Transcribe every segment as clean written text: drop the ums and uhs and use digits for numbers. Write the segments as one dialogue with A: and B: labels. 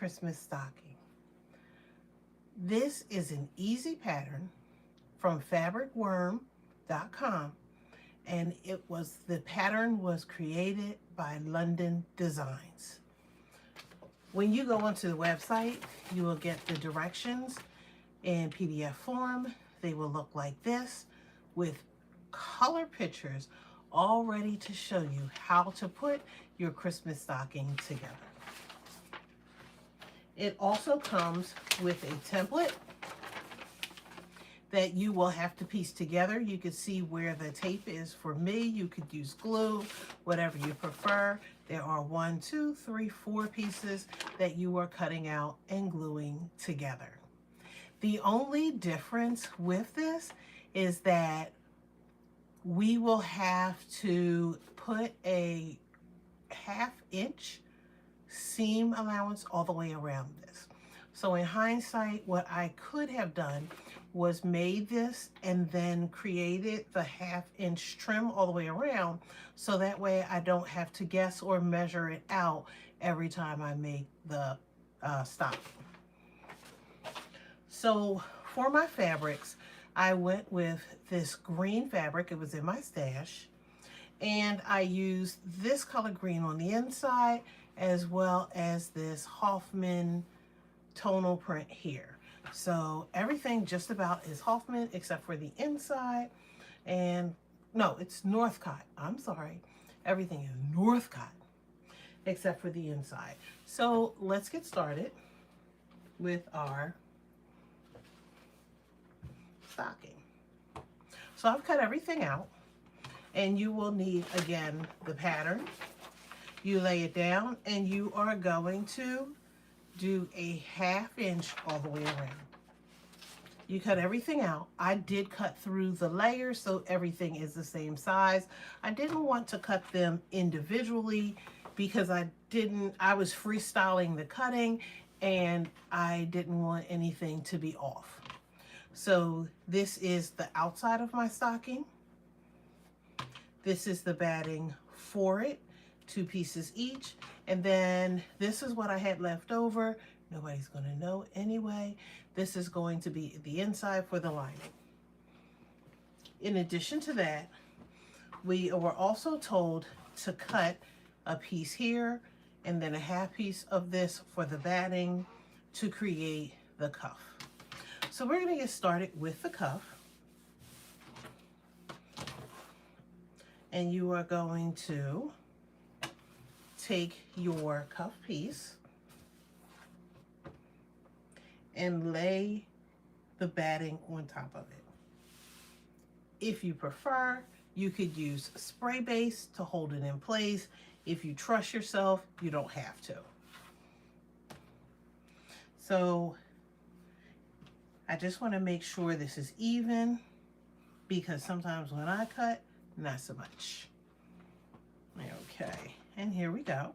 A: Christmas stocking. This is an easy pattern from fabricworm.com, and the pattern was created by Lunden Designs. When you go onto the website, you will get the directions in PDF form. They will look like this with color pictures all ready to show you how to put your Christmas stocking together. It also comes with a template that you will have to piece together. You can see where the tape is for me. You could use glue, whatever you prefer. There are 1, 2, 3, 4 pieces that you are cutting out and gluing together. The only difference with this is that we will have to put a 1/2 inch seam allowance all the way around this. So in hindsight, what I could have done was made this and then created the 1/2 inch trim all the way around, so that way I don't have to guess or measure it out every time I make the stocking. So for my fabrics, I went with this green fabric. It was in my stash, and I used this color green on the inside as well as this Hoffman tonal print here. So everything just about is Hoffman except for the inside, and no, it's Northcott. I'm sorry. Everything is Northcott except for the inside. So let's get started with our stocking. So I've cut everything out, and you will need, again, the pattern. You lay it down, and you are going to do a 1/2 inch all the way around. You cut everything out. I did cut through the layers so everything is the same size. I didn't want to cut them individually because I was freestyling the cutting, and I didn't want anything to be off. So this is the outside of my stocking. This is the batting for it, 2 pieces each. And then this is what I had left over. Nobody's going to know anyway. This is going to be the inside for the lining. In addition to that, we were also told to cut a piece here and then a 1/2 piece of this for the batting to create the cuff. So we're going to get started with the cuff. And you are going to take your cuff piece and lay the batting on top of it. If you prefer, you could use spray base to hold it in place. If you trust yourself, you don't have to. So I just want to make sure this is even, because sometimes when I cut, not so much. Okay, and here we go.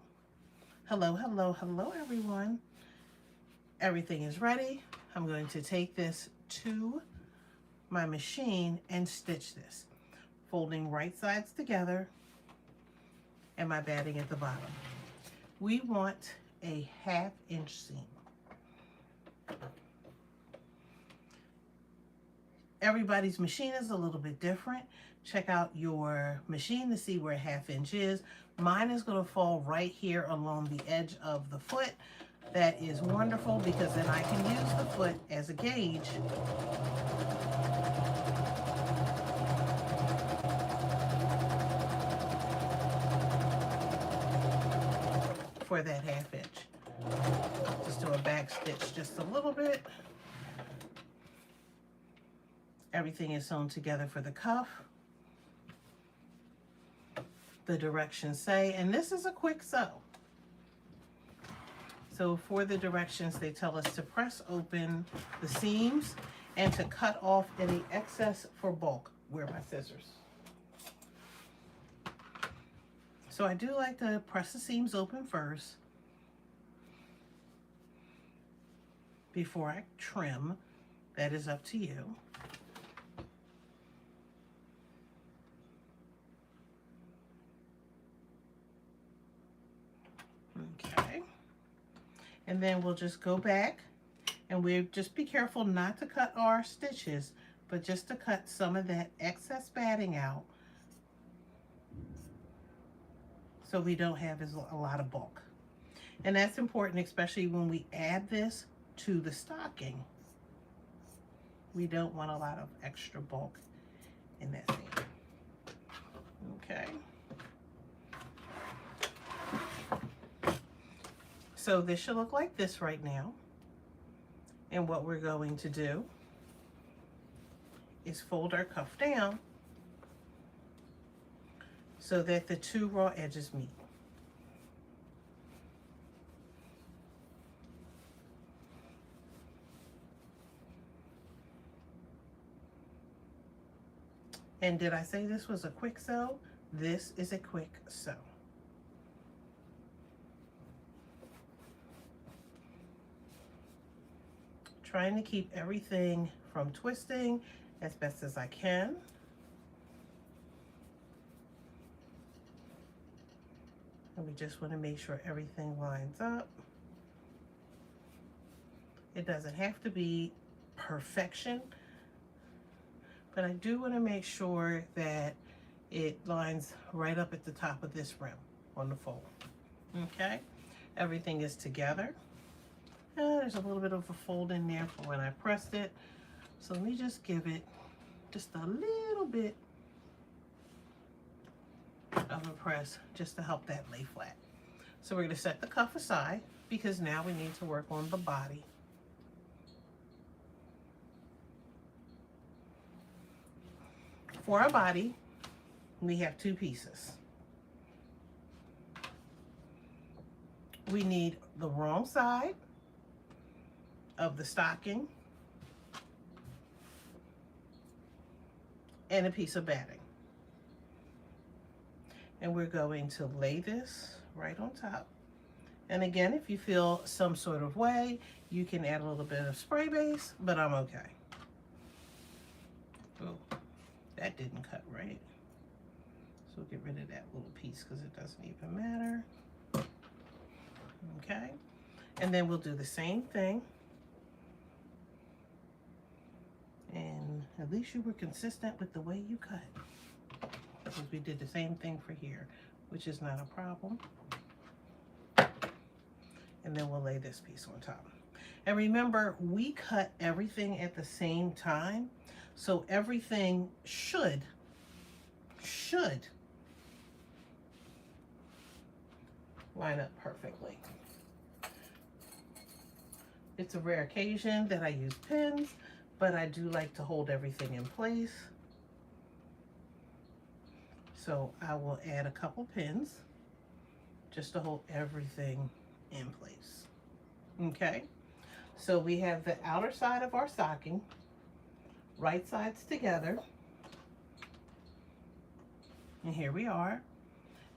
A: Hello, hello, hello, everyone. Everything is ready. I'm going to take this to my machine and stitch this, folding right sides together and my batting at the bottom. We want a 1/2 inch seam. Everybody's machine is a little bit different. Check out your machine to see where 1/2 inch is. Mine is going to fall right here along the edge of the foot. That is wonderful, because then I can use the foot as a gauge for that 1/2 inch. Just do a back stitch just a little bit. Everything is sewn together for the cuff. The directions say, and this is a quick sew. So for the directions, they tell us to press open the seams and to cut off any excess for bulk. Where are my scissors? So I do like to press the seams open first before I trim. That is up to you. Okay. And then we'll just go back, and we'll just be careful not to cut our stitches, but just to cut some of that excess batting out so we don't have a lot of bulk. And that's important, especially when we add this to the stocking. We don't want a lot of extra bulk in that seam. Okay. So this should look like this right now. And what we're going to do is fold our cuff down so that the two raw edges meet. And did I say this was a quick sew? This is a quick sew. Trying to keep everything from twisting as best as I can. And we just want to make sure everything lines up. It doesn't have to be perfection, but I do want to make sure that it lines right up at the top of this rim on the fold. Okay, everything is together. There's a little bit of a fold in there for when I pressed it. So let me just give it just a little bit of a press just to help that lay flat. So we're going to set the cuff aside because now we need to work on the body. For our body, we have two pieces. We need the wrong side of the stocking and a piece of batting. And we're going to lay this right on top. And again, if you feel some sort of way, you can add a little bit of spray base, but I'm okay. Oh, that didn't cut right. So we'll get rid of that little piece because it doesn't even matter. Okay, and then we'll do the same thing. And at least you were consistent with the way you cut. Because we did the same thing for here, which is not a problem. And then we'll lay this piece on top. And remember, we cut everything at the same time, so everything should line up perfectly. It's a rare occasion that I use pins, but I do like to hold everything in place. So I will add a couple pins just to hold everything in place. Okay, so we have the outer side of our stocking, right sides together. And here we are.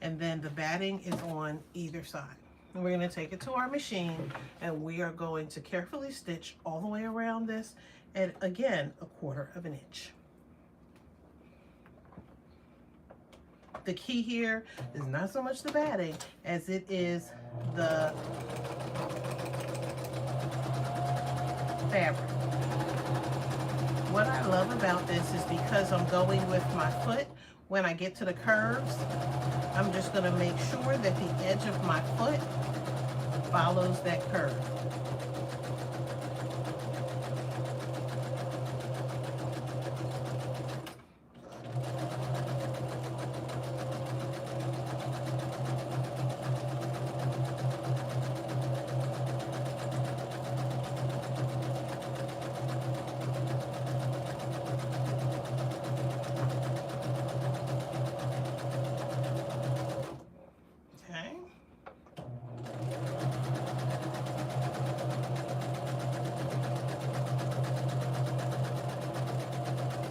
A: And then the batting is on either side. And we're going to take it to our machine and we are going to carefully stitch all the way around this at, again, 1/4 of an inch. The key here is not so much the batting as it is the fabric. What I love about this is because I'm going with my foot, when I get to the curves, I'm just going to make sure that the edge of my foot follows that curve.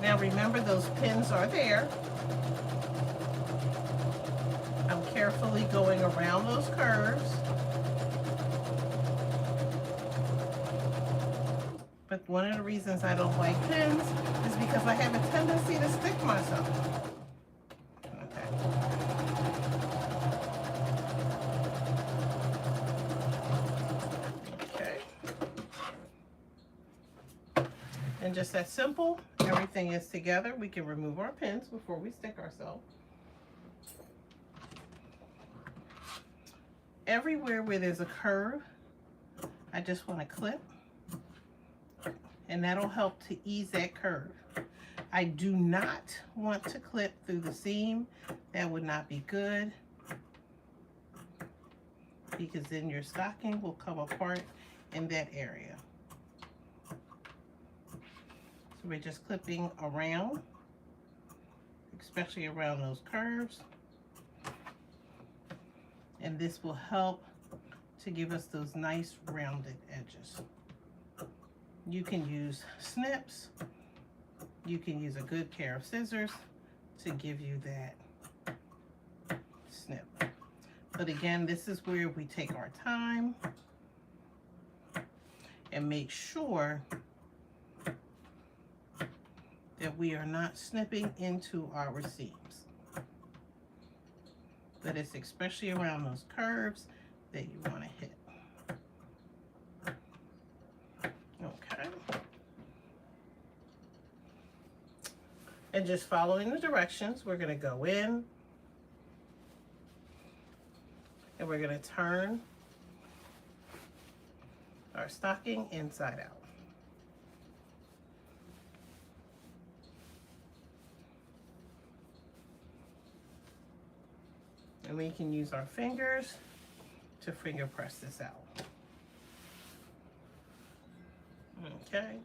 A: Now remember, those pins are there. I'm carefully going around those curves. But one of the reasons I don't like pins is because I have a tendency to stick myself. And just that simple, everything is together. We can remove our pins before we stick ourselves. Everywhere where there's a curve, I just want to clip, and that'll help to ease that curve. I do not want to clip through the seam. That would not be good, because then your stocking will come apart in that area. So we're just clipping around, especially around those curves. And this will help to give us those nice rounded edges. You can use snips. You can use a good pair of scissors to give you that snip. But again, this is where we take our time and make sure that we are not snipping into our seams. But it's especially around those curves that you want to hit. Okay. And just following the directions, we're going to go in and we're going to turn our stocking inside out. And we can use our fingers to finger press this out. Okay.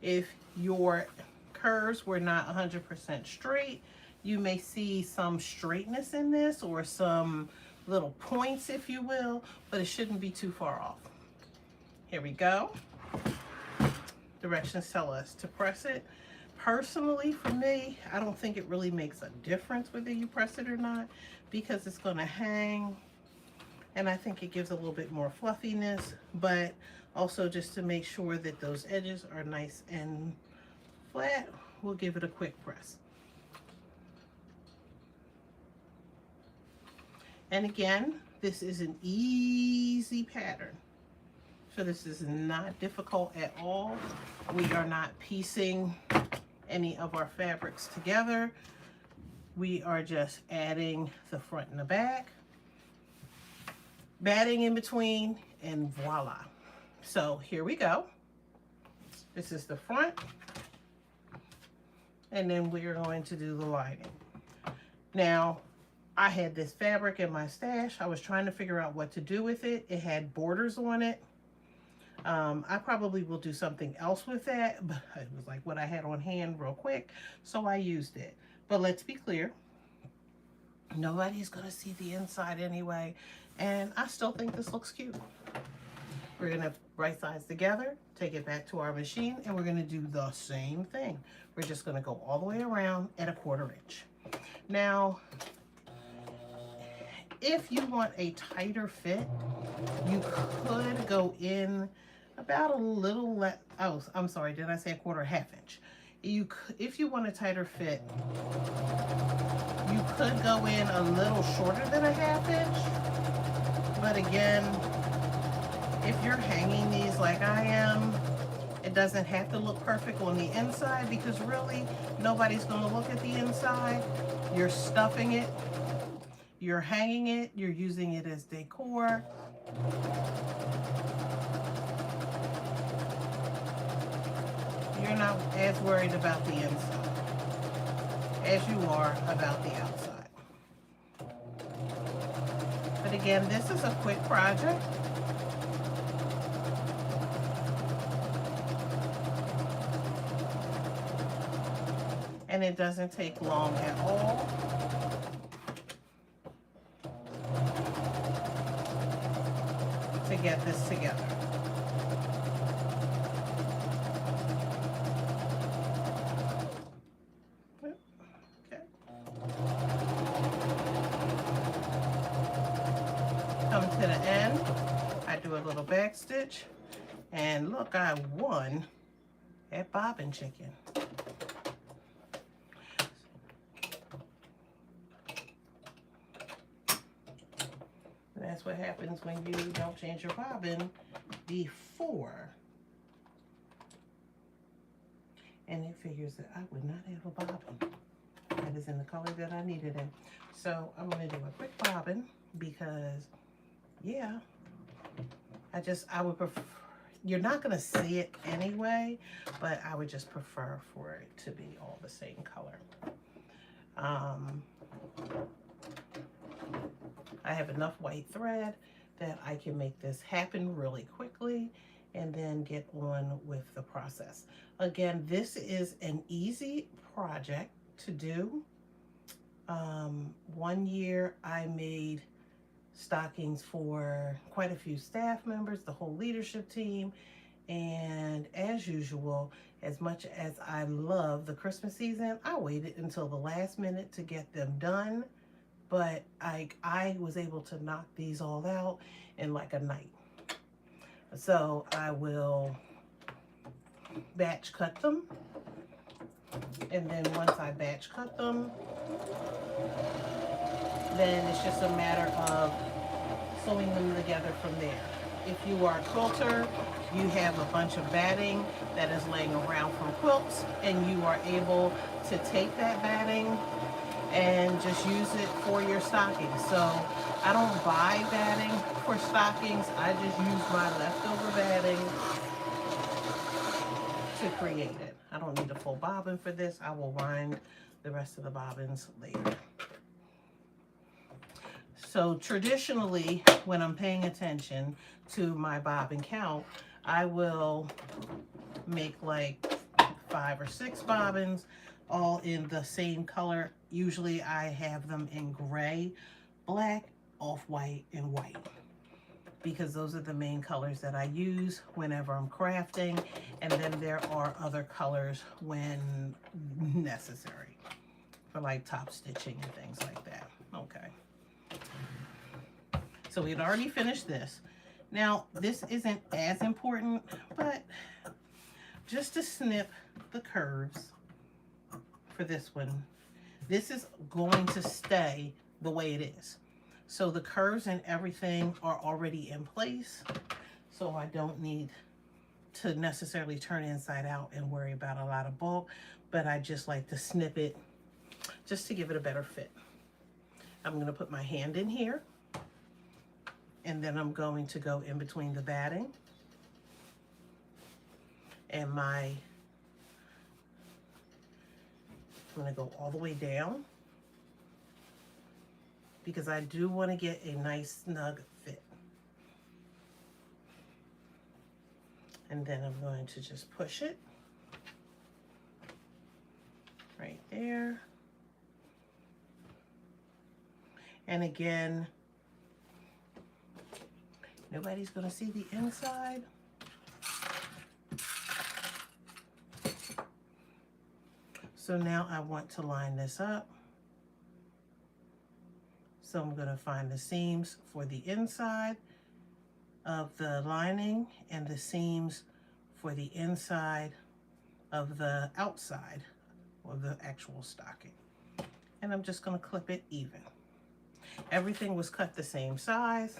A: If your curves were not 100% straight, you may see some straightness in this or some little points, if you will, but it shouldn't be too far off. Here we go. Directions tell us to press it. Personally, for me, I don't think it really makes a difference whether you press it or not, because it's going to hang, and I think it gives a little bit more fluffiness, but also just to make sure that those edges are nice and flat, we'll give it a quick press. And again, this is an easy pattern, so this is not difficult at all. We are not piecing any of our fabrics together. We are just adding the front and the back, batting in between, and voila. So here we go. This is the front, and then we are going to do the lining. Now, I had this fabric in my stash. I was trying to figure out what to do with it. It had borders on it. I probably will do something else with that, but it was like what I had on hand real quick, so I used it. But let's be clear, nobody's gonna see the inside anyway, and I still think this looks cute. We're gonna right sides together, take it back to our machine, and we're gonna do the same thing. We're just gonna go all the way around at 1/4 inch. Now, if you want a tighter fit, you could go in about a little less. Oh, I'm sorry, did I say 1/4, 1/2 inch? If you want a tighter fit, you could go in a little shorter than a 1/2 inch. But again, if you're hanging these like I am, it doesn't have to look perfect on the inside, because really nobody's going to look at the inside. You're stuffing it, you're hanging it, you're using it as decor. You're not as worried about the inside as you are about the outside. But again, this is a quick project. And it doesn't take long at all. To get this together. Okay. Come to the end, I do a little back stitch, and look, I won at bobbin chicken. That's what happens when you don't change your bobbin before and it figures that I would not have a bobbin that is in the color that I needed in. So I'm going to do a quick bobbin because, yeah, I would prefer, you're not going to see it anyway, but I would just prefer for it to be all the same color. I have enough white thread that I can make this happen really quickly and then get on with the process. Again, this is an easy project to do. One year I made stockings for quite a few staff members, the whole leadership team, and as usual, as much as I love the Christmas season, I waited until the last minute to get them done, but I was able to knock these all out in like a night. So I will batch cut them, and then once I batch cut them, then it's just a matter of sewing them together from there. If you are a quilter, you have a bunch of batting that is laying around from quilts, and you are able to take that batting and just use it for your stockings. So I don't buy batting for stockings. I just use my leftover batting to create it. I don't need a full bobbin for this. I will wind the rest of the bobbins later. So traditionally, when I'm paying attention to my bobbin count, I will make like 5 or 6 bobbins, all in the same color. Usually I have them in gray, black, off-white, and white, because those are the main colors that I use whenever I'm crafting, and then there are other colors when necessary for like top stitching and things like that. Okay. So we had already finished this. Now, this isn't as important, but just to snip the curves for this one, this is going to stay the way it is. So the curves and everything are already in place, so I don't need to necessarily turn inside out and worry about a lot of bulk, but I just like to snip it just to give it a better fit. I'm going to put my hand in here, and then I'm going to go in between the batting and I'm going to go all the way down, because I do want to get a nice snug fit. And then I'm going to just push it right there. And again, nobody's going to see the inside. So now I want to line this up. So I'm going to find the seams for the inside of the lining and the seams for the inside of the outside of the actual stocking. And I'm just going to clip it even. Everything was cut the same size.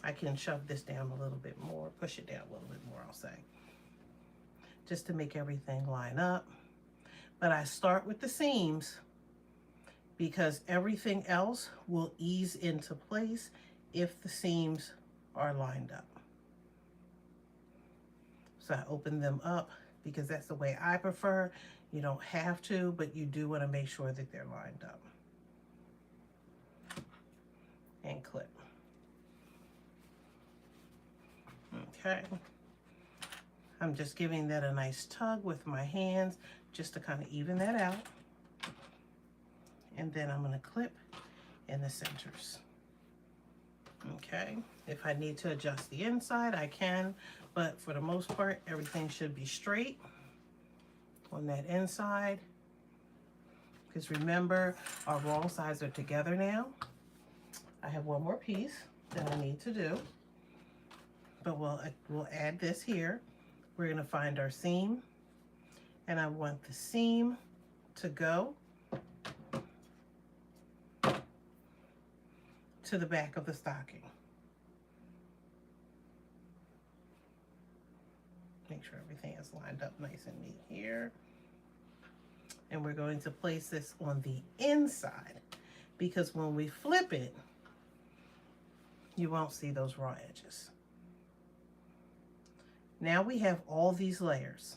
A: I can shove this down a little bit more, push it down a little bit more, I'll say, just to make everything line up. But I start with the seams because everything else will ease into place if the seams are lined up. So I open them up because that's the way I prefer. You don't have to, but you do want to make sure that they're lined up. And clip. Okay. I'm just giving that a nice tug with my hands just to kind of even that out. And then I'm going to clip in the centers. Okay. If I need to adjust the inside, I can, but for the most part, everything should be straight on that inside. Because remember, our wrong sides are together now. I have one more piece that I need to do, but we'll add this here. We're going to find our seam, and I want the seam to go to the back of the stocking. Make sure everything is lined up nice and neat here. And we're going to place this on the inside because when we flip it, you won't see those raw edges. Now we have all these layers.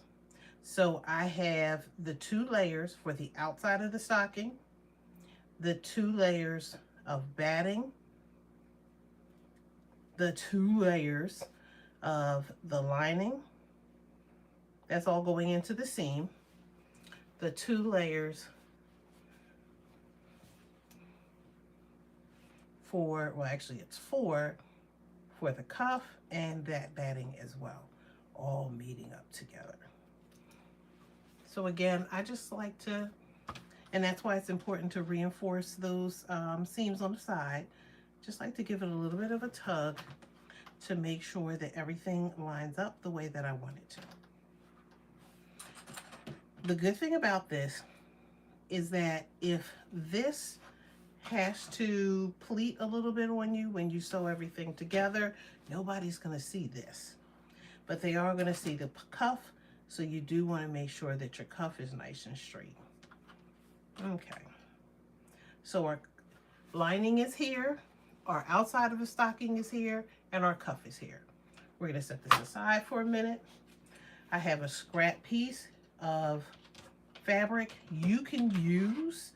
A: So I have the 2 layers for the outside of the stocking, the 2 layers of batting, the 2 layers of the lining. That's all going into the seam. The 2 layers for, well actually it's 4 for the cuff and that batting as well, all meeting up together. So again, I just like to, and that's why it's important to reinforce those seams on the side. Just like to give it a little bit of a tug to make sure that everything lines up the way that I want it to. The good thing about this is that if this has to pleat a little bit on you when you sew everything together, nobody's going to see this. But they are going to see the cuff, so you do want to make sure that your cuff is nice and straight. Okay. So our lining is here, our outside of the stocking is here, and our cuff is here. We're going to set this aside for a minute. I have a scrap piece of fabric. You can use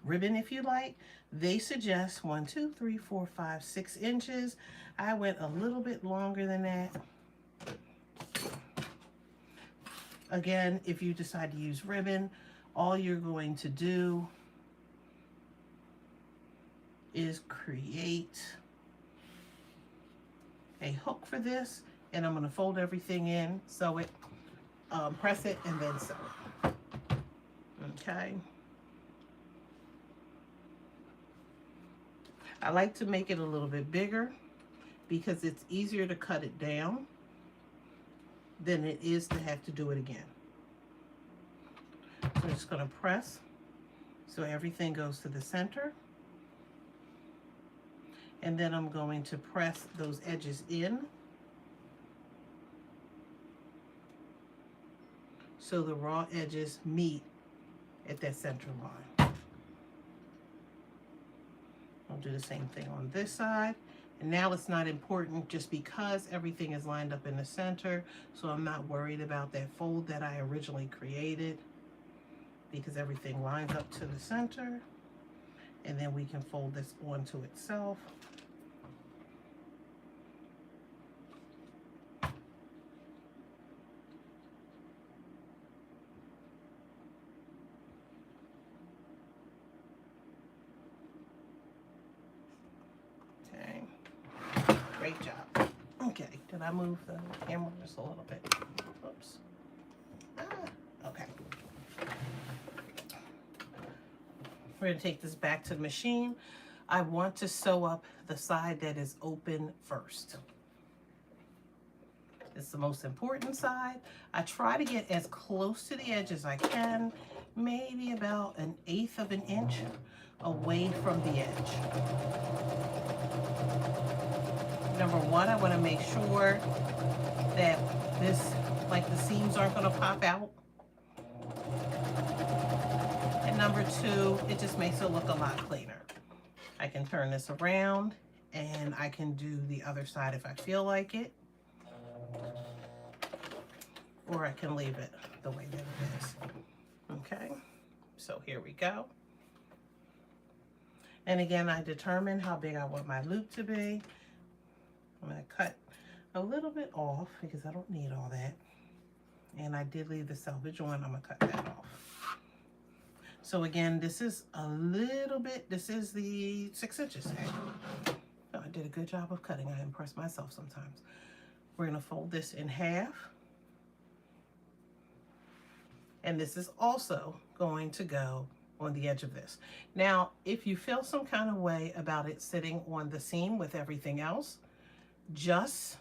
A: ribbon if you like. They suggest 1, 2, 3, 4, 5, 6 inches. I went a little bit longer than that. Again, if you decide to use ribbon, all you're going to do is create a hook for this, and I'm going to fold everything in, sew it, press it, and then sew it. Okay. I like to make it a little bit bigger because it's easier to cut it down than it is to have to do it again. So I'm just going to press so everything goes to the center. And then I'm going to press those edges in so the raw edges meet at that center line. I'll do the same thing on this side. And now it's not important just because everything is lined up in the center, so I'm not worried about that fold that I originally created because everything lines up to the center. And then we can fold this onto itself. Okay, great job. Okay, did I move the camera just a little bit? Oops. Okay. We're going to take this back to the machine. I want to sew up the side that is open first. It's the most important side. I try to get as close to the edge as I can, maybe about 1/8 of an inch away from the edge. Number one, I want to make sure that this, like the seams aren't going to pop out. And number two, it just makes it look a lot cleaner. I can turn this around and I can do the other side if I feel like it. Or I can leave it the way that it is. Okay, so here we go. And again, I determine how big I want my loop to be. I'm going to cut a little bit off because I don't need all that. And I did leave the selvage on. I'm going to cut that off. So again, this is a little bit, this is the 6 inches. Oh, I did a good job of cutting. I impress myself sometimes. We're going to fold this in half. And this is also going to go on the edge of this. Now, if you feel some kind of way about it sitting on the seam with everything else, just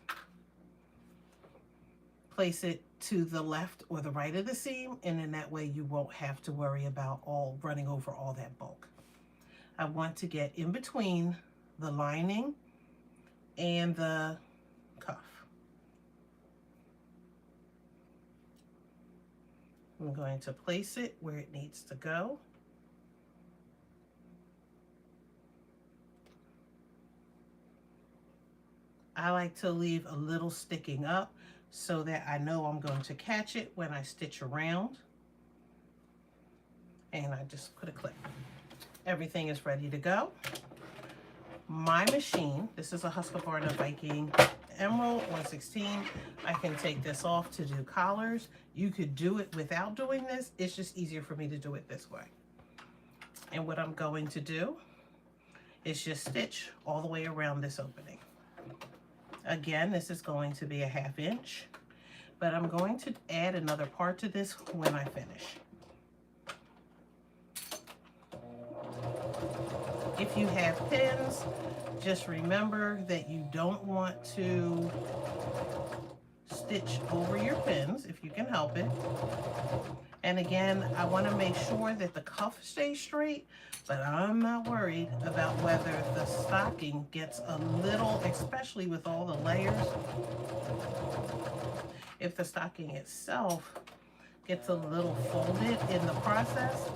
A: place it to the left or the right of the seam, and in that way you won't have to worry about all running over all that bulk. I want to get in between the lining and the cuff. I'm going to place it where it needs to go. I like to leave a little sticking up so that I know I'm going to catch it when I stitch around. And I just put a clip. Everything is ready to go. My machine, this is a Husqvarna Viking Emerald 116. I can take this off to do collars. You could do it without doing this. It's just easier for me to do it this way. And what I'm going to do is just stitch all the way around this opening. Again, this is going to be a 1/2 inch, but I'm going to add another part to this when I finish. If you have pins, just remember that you don't want to stitch over your pins if you can help it. And again, I want to make sure that the cuff stays straight, but I'm not worried about whether the stocking gets a little, especially with all the layers, if the stocking itself gets a little folded in the process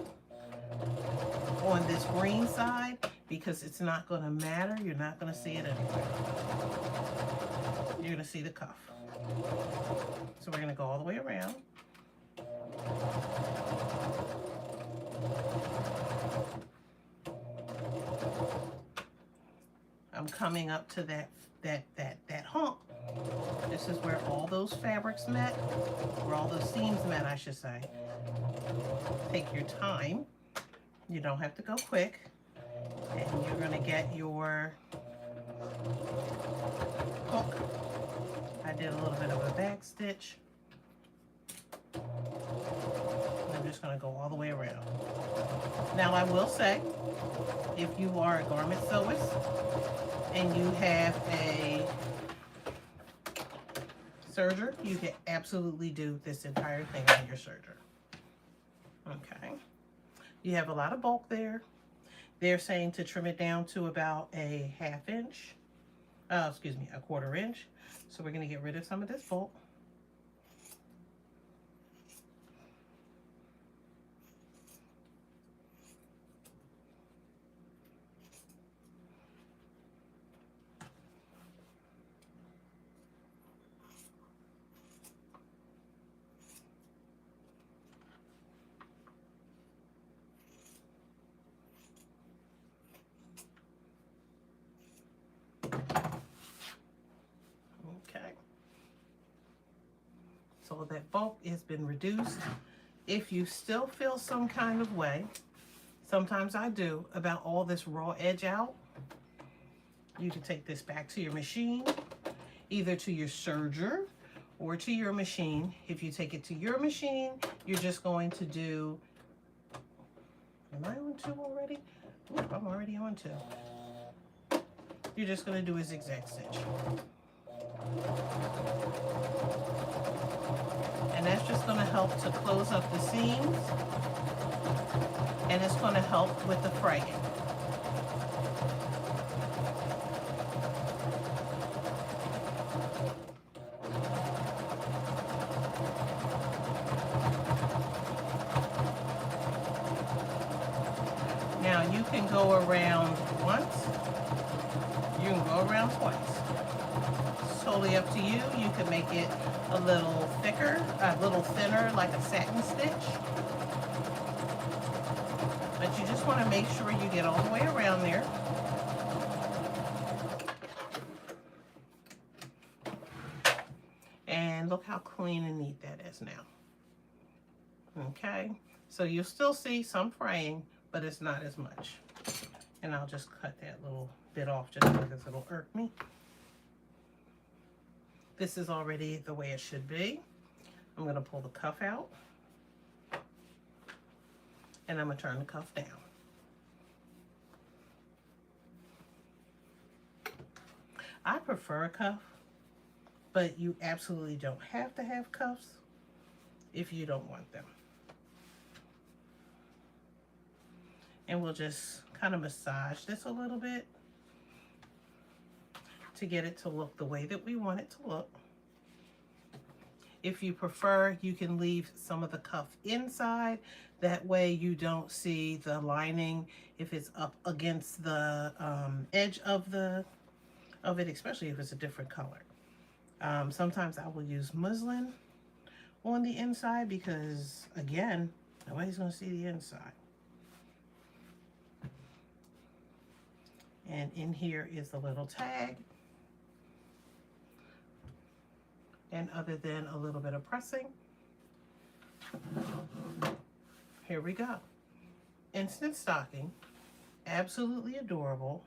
A: on this green side, because it's not going to matter. You're not going to see it anywhere. You're going to see the cuff. So we're going to go all the way around. I'm coming up to that hump. This is where all those fabrics met, where all those seams met, I should say. Take your time. You don't have to go quick. And you're going to get your hook. I did a little bit of a back stitch. I'm just going to go all the way around. Now I will say, if you are a garment sewist and you have a serger, you can absolutely do this entire thing on your serger. Okay. You have a lot of bulk there. They're saying to trim it down to about a 1/2 inch. Excuse me, a 1/4 inch. So we're going to get rid of some of this bulk. Okay. So that bulk has been reduced. If you still feel some kind of way, sometimes I do, about all this raw edge out, you can take this back to your machine, either to your serger or to your machine. If you take it to your machine, you're just going to do, am I on 2 already? Ooh, I'm already on 2. You're just going to do a zigzag stitch. And that's just going to help to close up the seams, and it's going to help with the fraying. Now you can go around once, you can go around twice. It's totally up to you. You can make it a little thicker, a little thinner, like a satin stitch. But you just want to make sure you get all the way around there. And look how clean and neat that is now. Okay, so you'll still see some fraying, but it's not as much. And I'll just cut that little bit off just because it'll irk me. This is already the way it should be. I'm going to pull the cuff out. And I'm going to turn the cuff down. I prefer a cuff, but you absolutely don't have to have cuffs if you don't want them. And we'll just kind of massage this a little bit to get it to look the way that we want it to look. If you prefer, you can leave some of the cuff inside. That way you don't see the lining if it's up against the edge of it, especially if it's a different color. Sometimes I will use muslin on the inside because, again, nobody's going to see the inside. And in here is the little tag. And other than a little bit of pressing, here we go. Instant stocking, absolutely adorable.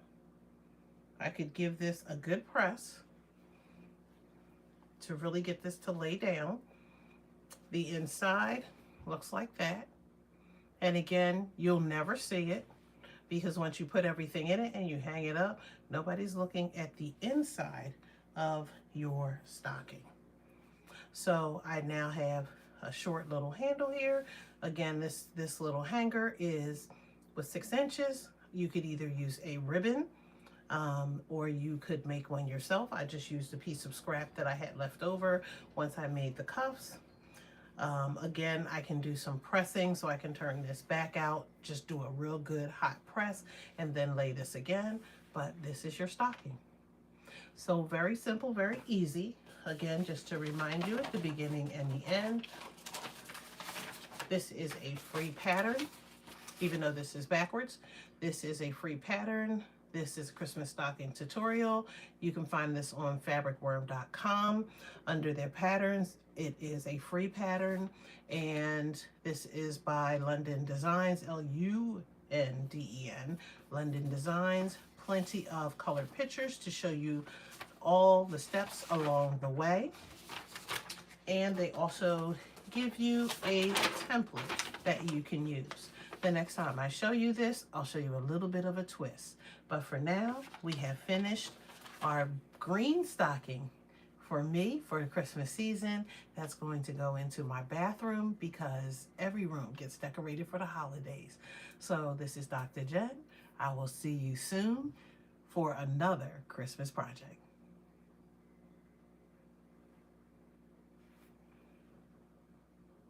A: I could give this a good press to really get this to lay down. The inside looks like that. And again, you'll never see it because once you put everything in it and you hang it up, nobody's looking at the inside of your stocking. So I now have a short little handle here. Again, this little hanger is with 6 inches. You could either use a ribbon or you could make one yourself. I just used a piece of scrap that I had left over once I made the cuffs. Again, I can do some pressing, so I can turn this back out, just do a real good hot press, and then lay this again. But this is your stocking. So very simple, very easy. Again, just to remind you at the beginning and the end, this is a free pattern. Even though this is backwards, this is a free pattern. This is a Christmas stocking tutorial. You can find this on fabricworm.com under their patterns. It is a free pattern, and this is by Lunden Designs, L-U-N-D-E-N, Lunden Designs. Plenty of colored pictures to show you all the steps along the way. And they also give you a template that you can use. The next time I show you this, I'll show you a little bit of a twist. But for now, we have finished our green stocking for me for the Christmas season. That's going to go into my bathroom because every room gets decorated for the holidays. So this is Dr. Jenn. I will see you soon for another Christmas project.